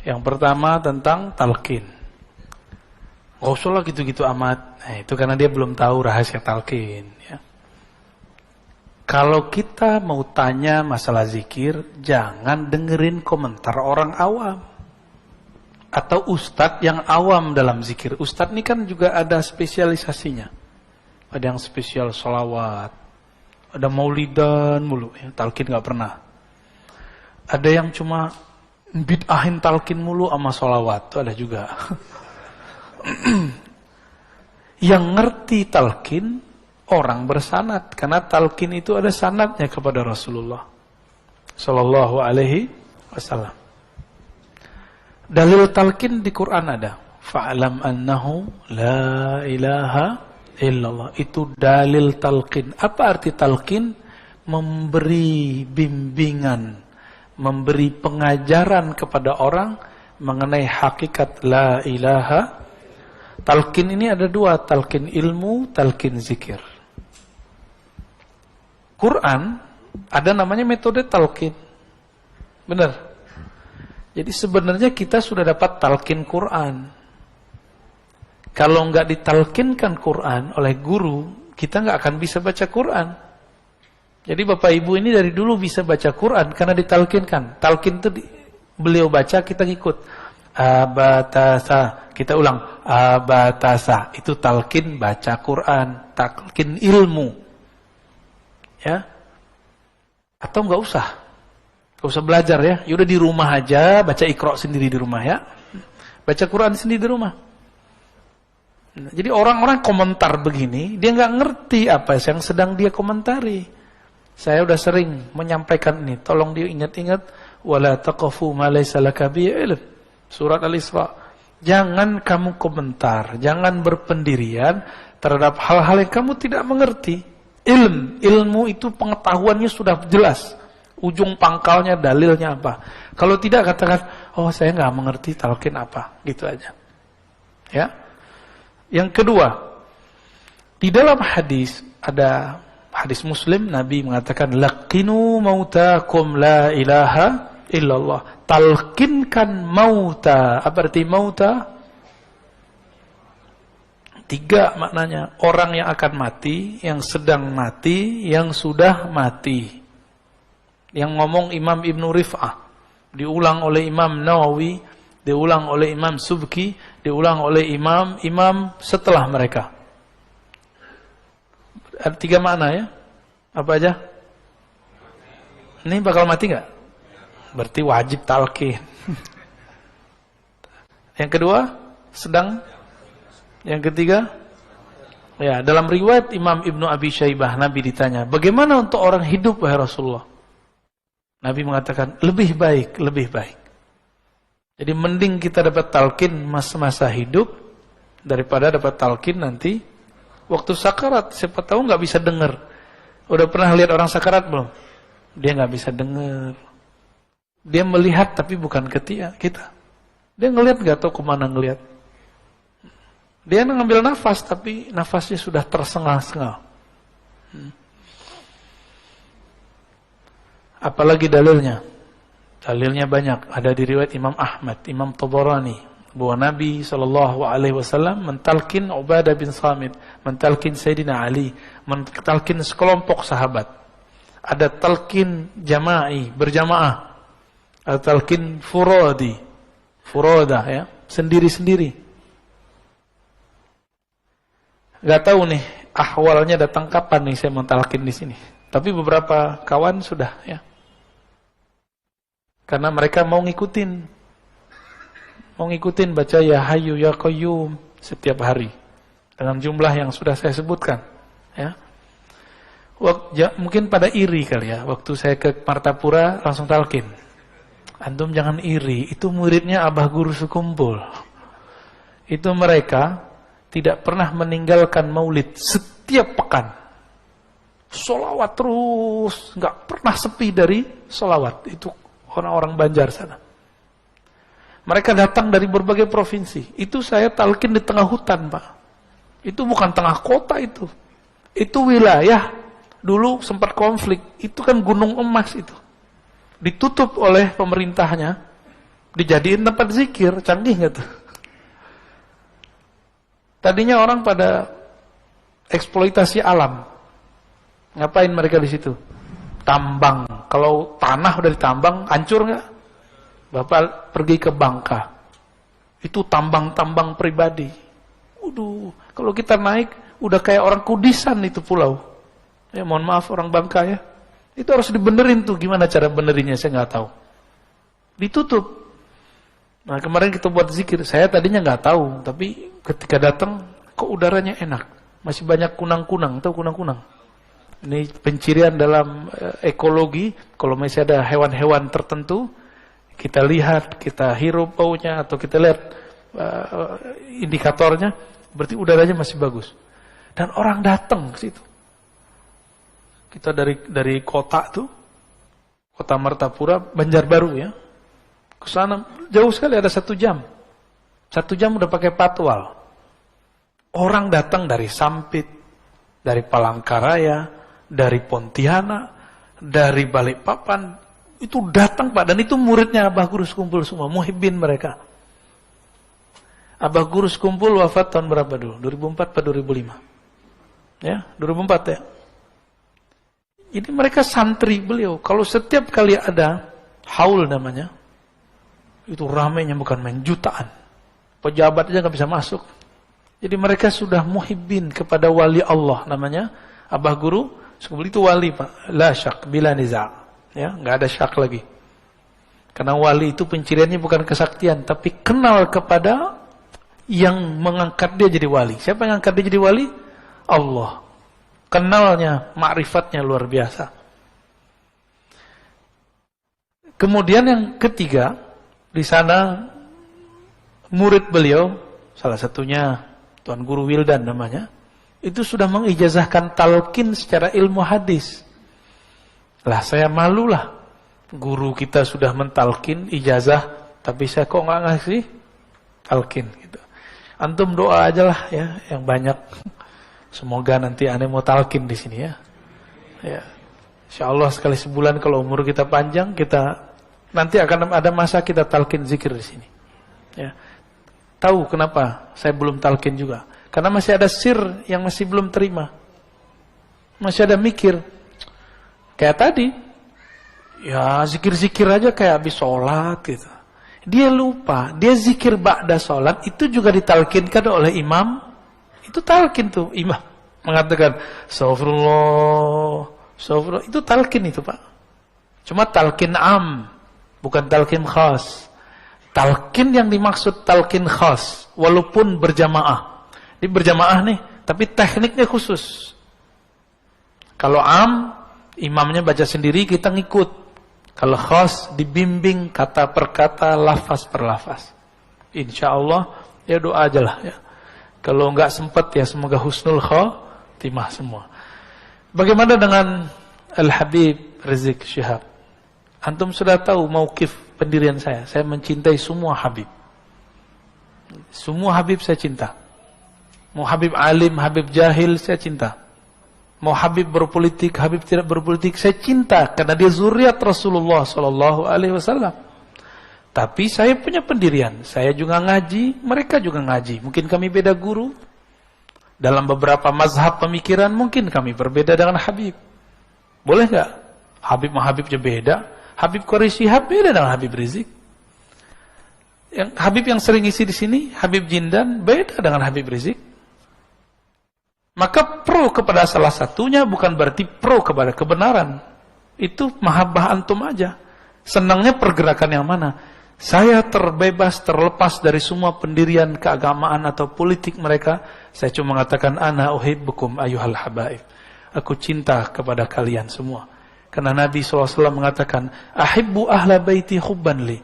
Yang pertama tentang talqin. Nggak usah lah gitu-gitu amat. Nah, itu karena dia belum tahu rahasia talqin. Ya. Kalau kita mau tanya masalah zikir, jangan dengerin komentar orang awam. Atau ustadz yang awam dalam zikir. Ustadz ini kan juga ada spesialisasinya. Ada yang spesial sholawat. Ada maulidan mulu. Ya, talqin nggak pernah. Ada yang cuma bid'ahin talqin mulu sama sholawat. Itu ada juga. Yang ngerti talqin orang bersanad, karena talqin itu ada sanadnya kepada Rasulullah sallallahu alaihi wasallam. Dalil talqin di Quran ada, fa'lam annahu la ilaha illallah. Itu dalil talqin. Apa arti talqin? Memberi bimbingan, memberi pengajaran kepada orang mengenai hakikat la ilaha. Talqin ini ada dua, talqin ilmu, talqin zikir. Quran ada namanya metode talqin. Benar. Jadi sebenarnya kita sudah dapat talqin Quran. Kalau nggak ditalqinkan Quran oleh guru, kita nggak akan bisa baca Quran. Jadi Bapak Ibu ini dari dulu bisa baca Quran karena ditalqinkan. Talqin itu beliau baca, kita ngikut. Abatasa, kita ulang. Abatasa, itu talqin baca Quran, talqin ilmu. Ya. Atau nggak usah belajar ya. Yaudah di rumah aja, baca Iqra sendiri di rumah ya. Baca Quran sendiri di rumah. Jadi orang-orang komentar begini, dia nggak ngerti apa yang sedang dia komentari. Saya udah sering menyampaikan ini, tolong dia ingat-ingat, wala taqafu ma laysa laka bihi ilm. Surat Al-Isra. Jangan kamu komentar, jangan berpendirian terhadap hal-hal yang kamu tidak mengerti. Ilmu itu pengetahuannya sudah jelas. Ujung pangkalnya, dalilnya apa. Kalau tidak katakan, oh saya nggak mengerti talqin apa. Gitu aja. Ya. Yang kedua, di dalam hadis, ada hadis Muslim, Nabi mengatakan, laqinu mautakum la ilaha illallah. Talqinkan mauta. Apa arti mauta? 3 maknanya. Orang yang akan mati, yang sedang mati, yang sudah mati. Yang ngomong Imam Ibn Rif'ah. Diulang oleh Imam Nawawi, diulang oleh Imam Subki, diulang oleh imam setelah mereka. Ada 3 makna ya. Apa aja? Ini bakal mati nggak? Berarti wajib talqin. Yang kedua, sedang. Yang ketiga, ya, dalam riwayat Imam Ibnu Abi Syaibah, Nabi ditanya, bagaimana untuk orang hidup wahai Rasulullah? Nabi mengatakan, lebih baik. Jadi mending kita dapat talqin masa-masa hidup daripada dapat talqin nanti waktu sakarat. Siapa tahu nggak bisa dengar. Udah pernah lihat orang sakarat belum? Dia nggak bisa dengar. Dia melihat tapi bukan kita. Dia ngelihat nggak tahu kemana ngelihat. Dia ngambil nafas tapi nafasnya sudah tersengal-sengal. Apalagi dalilnya? Dalilnya banyak. Ada di riwayat Imam Ahmad, Imam Tabarani, bahwa Nabi SAW mentalkin Ubadah bin Samit, mentalkin Sayyidina Ali, mentalkin sekelompok sahabat. Ada talqin jama'i, berjamaah. Ada talqin furoda ya, sendiri-sendiri. Gak tahu nih ahwalnya datang kapan nih saya mentalkin di sini. Tapi beberapa kawan sudah ya. Karena mereka mau ngikutin baca ya Hayyu ya Qayyum setiap hari dengan jumlah yang sudah saya sebutkan ya. Mungkin pada iri kali ya, waktu saya ke Martapura langsung talqin. Antum jangan iri, itu muridnya Abah Guru Sekumpul. Itu mereka tidak pernah meninggalkan maulid setiap pekan. Sholawat terus, nggak pernah sepi dari sholawat. Itu orang-orang Banjar sana. Mereka datang dari berbagai provinsi. Itu saya talqin di tengah hutan, Pak. Itu bukan tengah kota itu. Itu wilayah. Dulu sempat konflik. Itu kan gunung emas itu. Ditutup oleh pemerintahnya. dijadiin tempat zikir. Canggih nggak tuh? Tadinya orang pada eksploitasi alam. Ngapain mereka di situ? Tambang. Kalau tanah udah ditambang, hancur nggak? Bapak pergi ke Bangka. Itu tambang-tambang pribadi. Waduh, kalau kita naik, udah kayak orang Kudisan itu pulau. Ya mohon maaf orang Bangka ya. Itu harus dibenerin tuh. Gimana cara benerinnya saya nggak tahu. Ditutup. Nah kemarin kita buat zikir, saya tadinya nggak tahu, tapi ketika datang kok udaranya enak, masih banyak kunang-kunang, tahu kunang-kunang? Ini pencirian dalam ekologi, kalau masih ada hewan-hewan tertentu, kita lihat, kita hirup baunya atau kita lihat indikatornya, berarti udaranya masih bagus. Dan orang datang ke situ. Kita dari kota tuh, kota Martapura, Banjarbaru ya. Ke sana jauh sekali ada 1 jam. 1 jam udah pakai patwal. Orang datang dari Sampit, dari Palangkaraya, dari Pontianak, dari Balikpapan, itu datang Pak. Dan itu muridnya Abah Guru Sekumpul semua, muhibbin mereka. Abah Guru Sekumpul wafat tahun berapa dulu? 2004 atau 2005? Ya, 2004 ya. Ini mereka santri beliau. Kalau setiap kali ada haul namanya, itu ramainya bukan main, jutaan. Pejabat aja nggak bisa masuk. Jadi mereka sudah muhibbin kepada wali Allah namanya. Abah Guru Sekumpul itu wali Pak. La syak bila niza'. Ya, nggak ada syak lagi. Karena wali itu penciriannya bukan kesaktian, tapi kenal kepada yang mengangkat dia jadi wali. Siapa yang angkat dia jadi wali? Allah. Kenalnya, ma'rifatnya luar biasa. Kemudian yang ketiga, di sana murid beliau, salah satunya Tuan Guru Wildan namanya, itu sudah mengijazahkan talqin secara ilmu hadis. Lah saya malulah, guru kita sudah mentalkin ijazah, tapi saya kok nggak ngasih talqin gitu. Antum doa aja lah ya, yang banyak. Semoga nanti aneh mau talqin di sini ya. Ya, insyaallah sekali sebulan kalau umur kita panjang, kita nanti akan ada masa kita talqin zikir di sini. Ya. Tahu kenapa saya belum talqin juga? Karena masih ada sir yang masih belum terima. Masih ada mikir. Kayak tadi. Ya zikir-zikir aja kayak habis sholat gitu. Dia lupa, dia zikir ba'da sholat itu juga ditalkinkan oleh imam. Itu talqin tuh, imam mengatakan astagfirullah, astagfirullah. Itu talqin itu Pak. Cuma talqin am, bukan talqin khas. Talqin yang dimaksud talqin khas, walaupun berjamaah. Ini berjamaah nih, tapi tekniknya khusus. Kalau am, imamnya baca sendiri, kita ngikut. Kalau khas, dibimbing kata per kata, lafaz per lafaz. InsyaAllah, ya doa aja lah ya. Kalau enggak sempat ya semoga husnul khatimah semua. Bagaimana dengan Al-Habib Rizik Syihab? Antum sudah tahu mauqif pendirian saya. Saya mencintai semua Habib. Semua Habib saya cinta. Mau Habib alim, Habib jahil, saya cinta. Mau Habib berpolitik, Habib tidak berpolitik, saya cinta. Karena dia zuriat Rasulullah SAW. Tapi saya punya pendirian. Saya juga ngaji, mereka juga ngaji. Mungkin kami beda guru. Dalam beberapa mazhab pemikiran, mungkin kami berbeda dengan Habib. Boleh nggak? Habib sama Habibnya beda. Habib Qori Syihab beda dengan Habib Rizik. Yang Habib yang sering isi di sini, Habib Jindan beda dengan Habib Rizik. Maka pro kepada salah satunya bukan berarti pro kepada kebenaran. Itu mahabbah antum aja. Senangnya pergerakan yang mana? Saya terbebas, terlepas dari semua pendirian keagamaan atau politik mereka. Saya cuma mengatakan ana uhibbukum ayyuhal habaib. Aku cinta kepada kalian semua. Karena Nabi SAW mengatakan, ahibbu ahla baiti hubban li.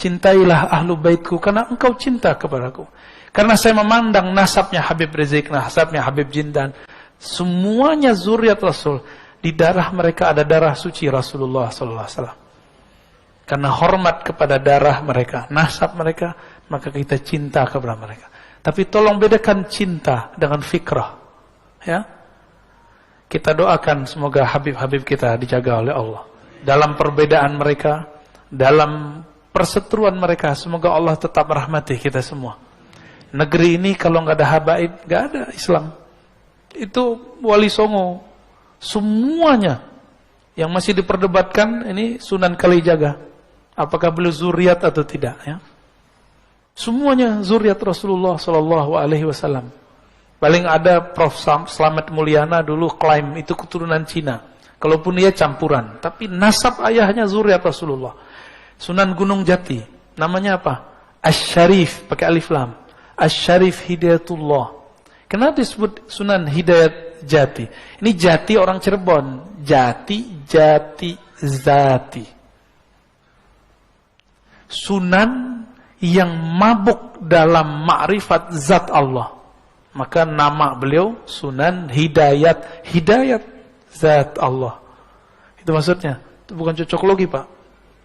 Cintailah ahlu baitku karena engkau cinta kepadaku. Karena saya memandang nasabnya Habib Rizik, nasabnya Habib Jindan, semuanya zuriat Rasul. Di darah mereka ada darah suci Rasulullah SAW. Karena hormat kepada darah mereka, nasab mereka, maka kita cinta kepada mereka. Tapi tolong bedakan cinta dengan fikrah. Ya. Kita doakan semoga Habib-Habib kita dijaga oleh Allah. Dalam perbedaan mereka, dalam perseteruan mereka. Semoga Allah tetap merahmati kita semua. Negeri ini kalau nggak ada habaib, nggak ada Islam. Itu Wali Songo, semuanya yang masih diperdebatkan ini Sunan Kalijaga, apakah beliau zuriat atau tidak, ya? Semuanya zuriat Rasulullah Sallallahu Alaihi Wasallam. Paling ada Prof. Slamet Mulyana dulu klaim itu keturunan Cina, kalaupun dia campuran, tapi nasab ayahnya zuriat Rasulullah. Sunan Gunung Jati, namanya apa? Asy-Syarif, pakai alif lam. Asy-Syarif Hidayatullah. Kenapa disebut Sunan Hidayat Jati? Ini Jati orang Cirebon. Jati, Jati, Zati. Sunan yang mabuk dalam ma'rifat zat Allah. Maka nama beliau Sunan Hidayat. Hidayat zat Allah. Itu maksudnya. Itu bukan cocok logi, Pak.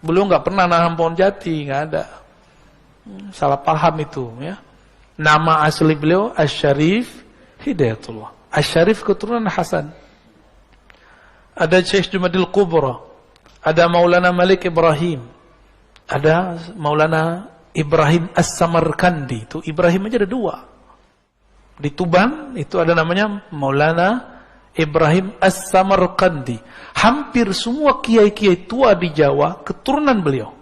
Beliau nggak pernah nanam pohon jati, nggak ada. Salah paham itu, ya. Nama asli beliau Asy-Syarif Hidayatullah. Asy-Syarif keturunan Hasan. Ada Syekh Jumadil Kubra, ada Maulana Malik Ibrahim, ada Maulana Ibrahim As-Samarkandi. Itu Ibrahim aja ada dua. Di Tuban itu ada namanya Maulana Ibrahim As-Samarkandi. Hampir semua kiai-kiai tua di Jawa keturunan beliau.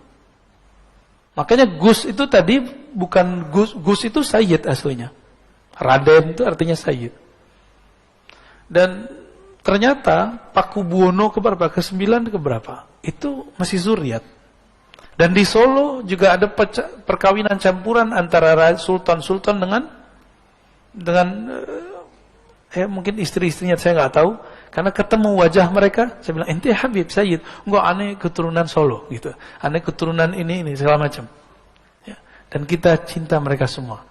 Makanya Gus itu tadi bukan Gus, Gus itu Sayyid aslinya. Raden itu artinya Sayyid. Dan ternyata Paku Buwono keberapa? Ke-9 keberapa? Itu masih zuriat. Dan di Solo juga ada perkawinan campuran antara sultan-sultan dengan mungkin istri-istrinya saya nggak tahu. Karena ketemu wajah mereka, saya bilang, ente Habib Sayyid, enggak, aneh keturunan Solo, gitu. Aneh keturunan ini segala macam. Ya. Dan kita cinta mereka semua.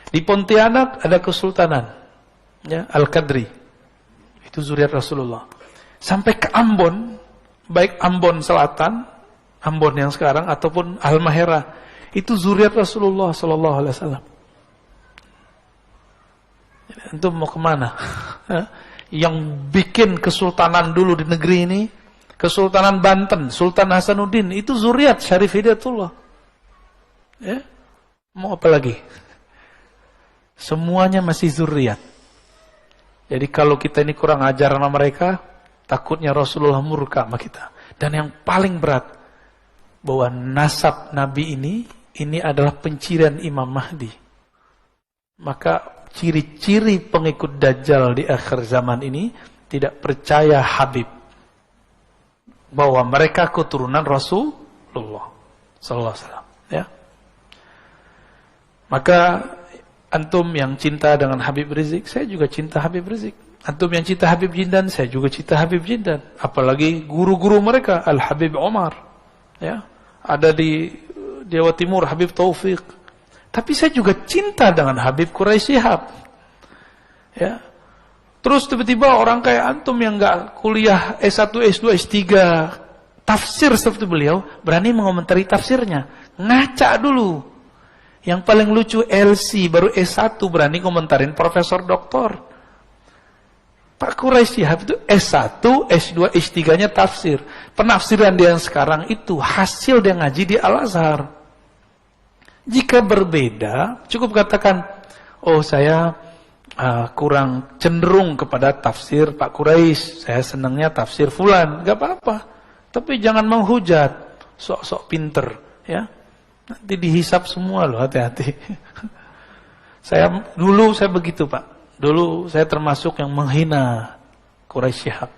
Di Pontianak ada kesultanan, ya, Al-Qadri, itu zuriat Rasulullah. Sampai ke Ambon, baik Ambon Selatan, Ambon yang sekarang ataupun Halmahera, itu zuriat Rasulullah Sallallahu Alaihi Wasallam. Itu mau kemana? Yang bikin kesultanan dulu di negeri ini, Kesultanan Banten, Sultan Hasanuddin, itu zuriat Syarif Hidayatullah. Ya? Mau apa lagi? Semuanya masih zuriat. Jadi kalau kita ini kurang ajar sama mereka, takutnya Rasulullah murka sama kita. Dan yang paling berat, bahwa nasab Nabi ini adalah pencirian Imam Mahdi. Maka ciri-ciri pengikut Dajjal di akhir zaman ini tidak percaya Habib, bahwa mereka keturunan Rasulullah Sallallahu Alaihi Wasallam, ya. Maka antum yang cinta dengan Habib Rizik, saya juga cinta Habib Rizik. Antum yang cinta Habib Jindan, saya juga cinta Habib Jindan. Apalagi guru-guru mereka, Al Habib Omar, ya, ada di Jawa Timur Habib Taufik. Tapi saya juga cinta dengan Habib Quraisy Shihab. Ya. Terus tiba-tiba orang kayak antum yang enggak kuliah S1, S2, S3 tafsir seperti beliau, berani mengomentari tafsirnya. Ngaca dulu. Yang paling lucu LC baru S1 berani komentarin profesor doktor. Pak Quraisy Shihab itu S1, S2, S3-nya tafsir. Penafsiran dia yang sekarang itu hasil dia ngaji di Al-Azhar. Jika berbeda, cukup katakan, oh saya kurang cenderung kepada tafsir Pak Quraisy, saya senangnya tafsir Fulan, gak apa-apa. Tapi jangan menghujat, sok-sok pinter, ya. Nanti dihisap semua loh, hati-hati. Dulu saya begitu, Pak. Dulu saya termasuk yang menghina Quraisy Shihab.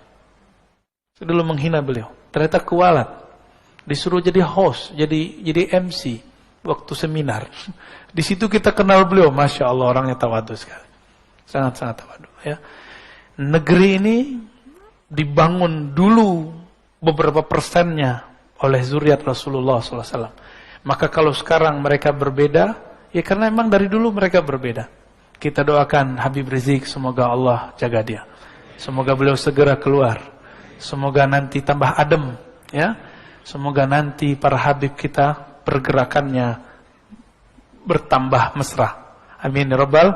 Saya dulu menghina beliau. Ternyata kualat. Disuruh jadi host, jadi MC. Waktu seminar, di situ kita kenal beliau, masya Allah orangnya tawadhu sekali, sangat-sangat tawadhu. Ya, negeri ini dibangun dulu beberapa persennya oleh zuriat Rasulullah SAW. Maka kalau sekarang mereka berbeda, ya karena memang dari dulu mereka berbeda. Kita doakan Habib Rizik, semoga Allah jaga dia, semoga beliau segera keluar, semoga nanti tambah adem, ya, semoga nanti para Habib kita pergerakannya bertambah mesra. Amin ya rabbal.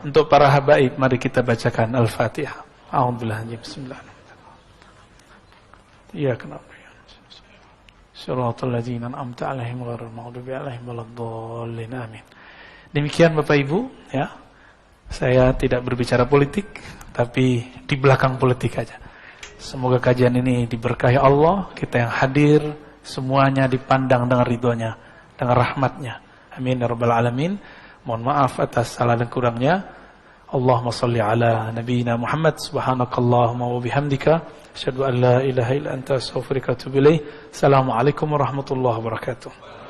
Untuk para habaib, mari kita bacakan Al-Fatihah. A'udzubillahi bismillahirrahmanirrahim. Iya, kenapa? Shiratal ladzina an'amta 'alaihim ghairil maghdubi 'alaihim waladdallin. Amin. Demikian Bapak Ibu, ya. Saya tidak berbicara politik, tapi di belakang politik aja. Semoga kajian ini diberkahi Allah, kita yang hadir semuanya dipandang dengan ridhonya, dengan rahmatnya. Amin ya rabbal alamin. Mohon maaf atas salah dan kurangnya. Allahumma salli ala nabiyyina Muhammad, subhanakallahumma wa bihamdika, asyhadu an la ilaha illa anta, astaghfiruka wa atubu ilaik. Assalamualaikum warahmatullahi wabarakatuh.